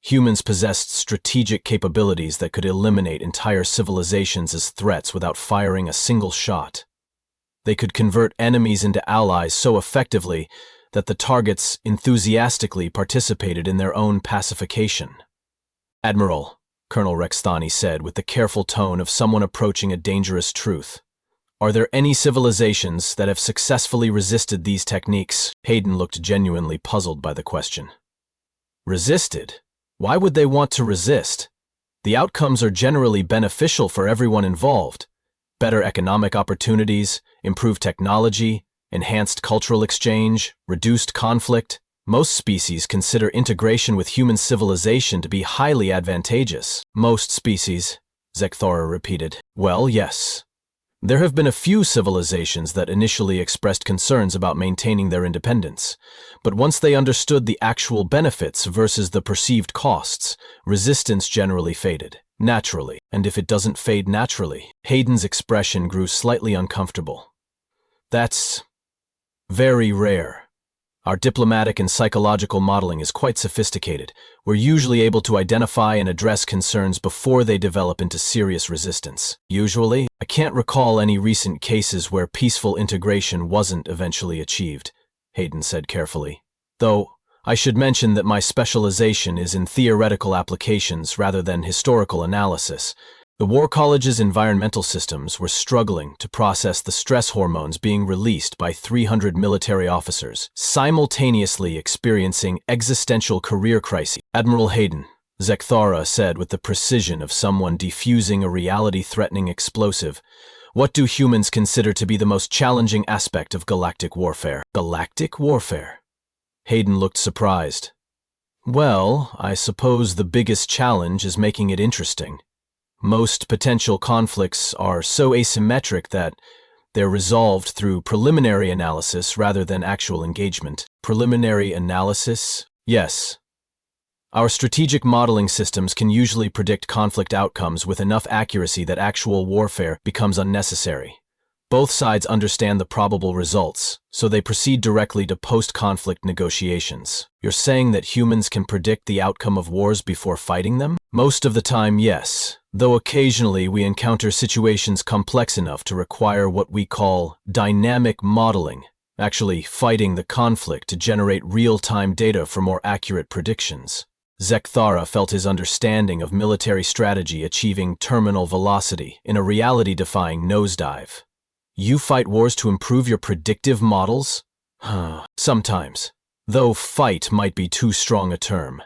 Humans possessed strategic capabilities that could eliminate entire civilizations as threats without firing a single shot. They could convert enemies into allies so effectively that the targets enthusiastically participated in their own pacification. Admiral, Colonel Rexthani said with the careful tone of someone approaching a dangerous truth. Are there any civilizations that have successfully resisted these techniques? Hayden looked genuinely puzzled by the question. Resisted? Why would they want to resist? The outcomes are generally beneficial for everyone involved. Better economic opportunities, improved technology, enhanced cultural exchange, reduced conflict. Most species consider integration with human civilization to be highly advantageous. Most species, Zek'thara repeated. Well, yes. There have been a few civilizations that initially expressed concerns about maintaining their independence, but once they understood the actual benefits versus the perceived costs, resistance generally faded, naturally. And if it doesn't fade naturally, Hayden's expression grew slightly uncomfortable. That's very rare. Our diplomatic and psychological modeling is quite sophisticated. We're usually able to identify and address concerns before they develop into serious resistance. Usually, I can't recall any recent cases where peaceful integration wasn't eventually achieved, Hayden said carefully. Though, I should mention that my specialization is in theoretical applications rather than historical analysis. The War College's environmental systems were struggling to process the stress hormones being released by 300 military officers, simultaneously experiencing existential career crises. Admiral Hayden, Zek'thara said with the precision of someone defusing a reality-threatening explosive, What do humans consider to be the most challenging aspect of galactic warfare? Galactic warfare? Hayden looked surprised. Well, I suppose the biggest challenge is making it interesting. Most potential conflicts are so asymmetric that they're resolved through preliminary analysis rather than actual engagement. Preliminary analysis? Yes. Our strategic modeling systems can usually predict conflict outcomes with enough accuracy that actual warfare becomes unnecessary. Both sides understand the probable results, so they proceed directly to post-conflict negotiations. You're saying that humans can predict the outcome of wars before fighting them? Most of the time, yes, though occasionally we encounter situations complex enough to require what we call dynamic modeling, actually fighting the conflict to generate real-time data for more accurate predictions. Zek'thara felt his understanding of military strategy achieving terminal velocity in a reality-defying nosedive. You fight wars to improve your predictive models? Sometimes, though fight might be too strong a term.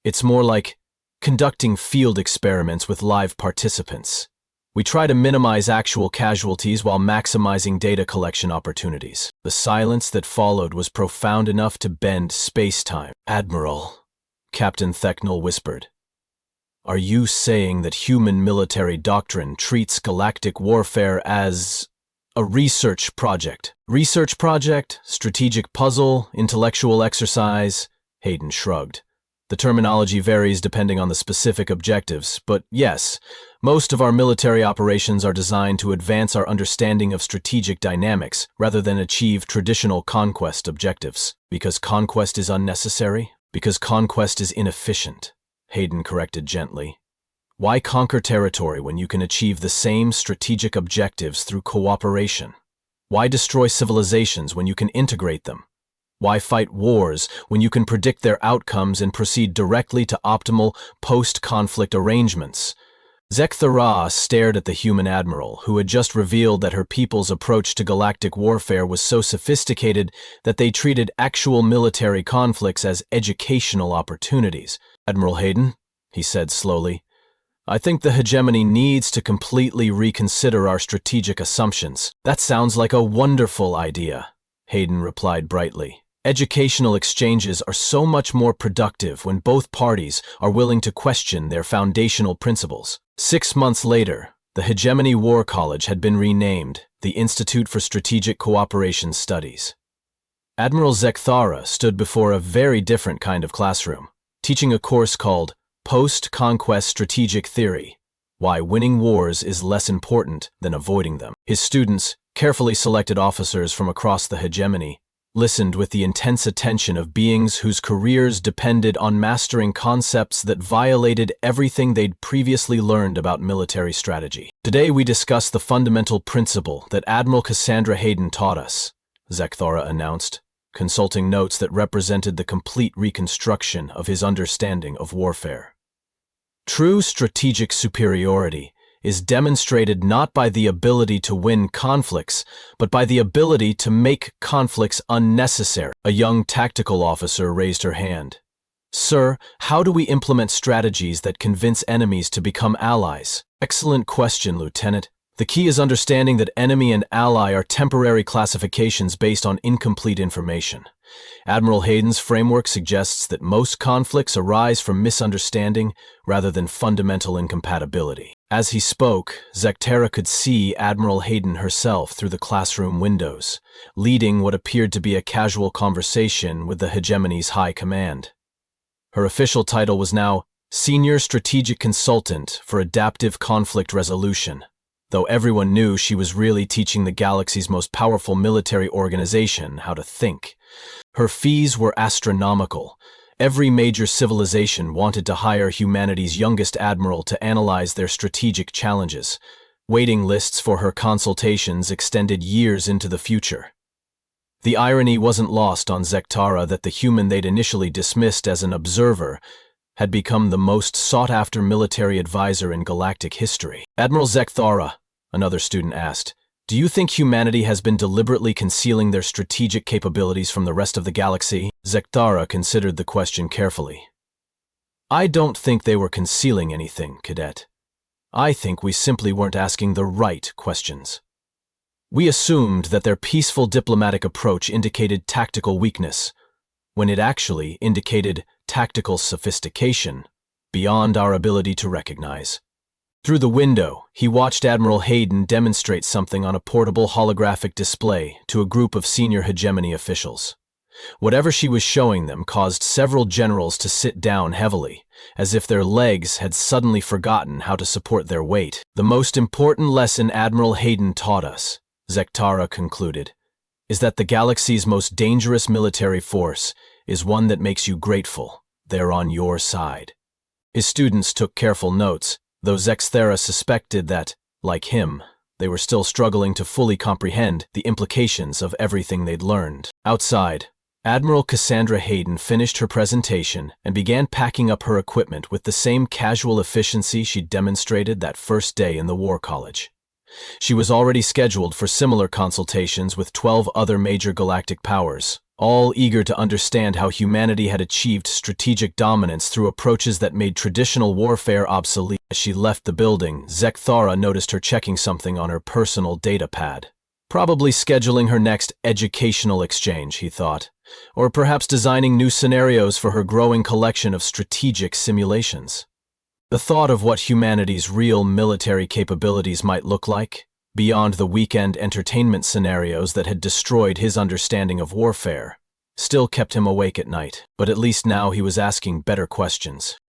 It's more like conducting field experiments with live participants. We try to minimize actual casualties while maximizing data collection opportunities. The silence that followed was profound enough to bend space-time. Admiral, Captain Zek'thara whispered. Are you saying that human military doctrine treats galactic warfare as a research project? Research project, strategic puzzle, intellectual exercise? Hayden shrugged. The terminology varies depending on the specific objectives, but yes, most of our military operations are designed to advance our understanding of strategic dynamics rather than achieve traditional conquest objectives. Because conquest is unnecessary? Because conquest is inefficient, Hayden corrected gently. Why conquer territory when you can achieve the same strategic objectives through cooperation? Why destroy civilizations when you can integrate them? Why fight wars when you can predict their outcomes and proceed directly to optimal post-conflict arrangements? Zek'thara stared at the human admiral, who had just revealed that her people's approach to galactic warfare was so sophisticated that they treated actual military conflicts as educational opportunities. Admiral Hayden, he said slowly, I think the hegemony needs to completely reconsider our strategic assumptions. That sounds like a wonderful idea, Hayden replied brightly. Educational exchanges are so much more productive when both parties are willing to question their foundational principles. 6 months later, the Hegemony War College had been renamed the Institute for Strategic Cooperation Studies. Admiral Zek'thara stood before a very different kind of classroom, teaching a course called Post-Conquest Strategic Theory, Why Winning Wars is Less Important Than Avoiding Them. His students, carefully selected officers from across the hegemony, listened with the intense attention of beings whose careers depended on mastering concepts that violated everything they'd previously learned about military strategy. Today we discuss the fundamental principle that Admiral Cassandra Hayden taught us, Zek'thara announced, consulting notes that represented the complete reconstruction of his understanding of warfare. True strategic superiority is demonstrated not by the ability to win conflicts, but by the ability to make conflicts unnecessary. A young tactical officer raised her hand. Sir, how do we implement strategies that convince enemies to become allies? Excellent question, Lieutenant. The key is understanding that enemy and ally are temporary classifications based on incomplete information. Admiral Hayden's framework suggests that most conflicts arise from misunderstanding rather than fundamental incompatibility. As he spoke, Zek'thara could see Admiral Hayden herself through the classroom windows, leading what appeared to be a casual conversation with the hegemony's high command. Her official title was now Senior Strategic Consultant for Adaptive Conflict Resolution, though everyone knew she was really teaching the galaxy's most powerful military organization how to think. Her fees were astronomical. Every major civilization wanted to hire humanity's youngest admiral to analyze their strategic challenges. Waiting lists for her consultations extended years into the future. The irony wasn't lost on Zek'thara that the human they'd initially dismissed as an observer had become the most sought-after military advisor in galactic history. Admiral Zek'thara, another student asked, do you think humanity has been deliberately concealing their strategic capabilities from the rest of the galaxy? Zek'thara considered the question carefully. I don't think they were concealing anything, Cadet. I think we simply weren't asking the right questions. We assumed that their peaceful diplomatic approach indicated tactical weakness, when it actually indicated tactical sophistication beyond our ability to recognize. Through the window, he watched Admiral Hayden demonstrate something on a portable holographic display to a group of senior hegemony officials. Whatever she was showing them caused several generals to sit down heavily, as if their legs had suddenly forgotten how to support their weight. The most important lesson Admiral Hayden taught us, Zek'thara concluded, is that the galaxy's most dangerous military force is one that makes you grateful they're on your side. His students took careful notes, though Zek'thara suspected that, like him, they were still struggling to fully comprehend the implications of everything they'd learned. Outside, Admiral Cassandra Hayden finished her presentation and began packing up her equipment with the same casual efficiency she'd demonstrated that first day in the War College. She was already scheduled for similar consultations with 12 other major galactic powers, all eager to understand how humanity had achieved strategic dominance through approaches that made traditional warfare obsolete. As she left the building, Zek'thara noticed her checking something on her personal data pad. Probably scheduling her next educational exchange, he thought, or perhaps designing new scenarios for her growing collection of strategic simulations. The thought of what humanity's real military capabilities might look like, beyond the weekend entertainment scenarios that had destroyed his understanding of warfare, still kept him awake at night, but at least now he was asking better questions.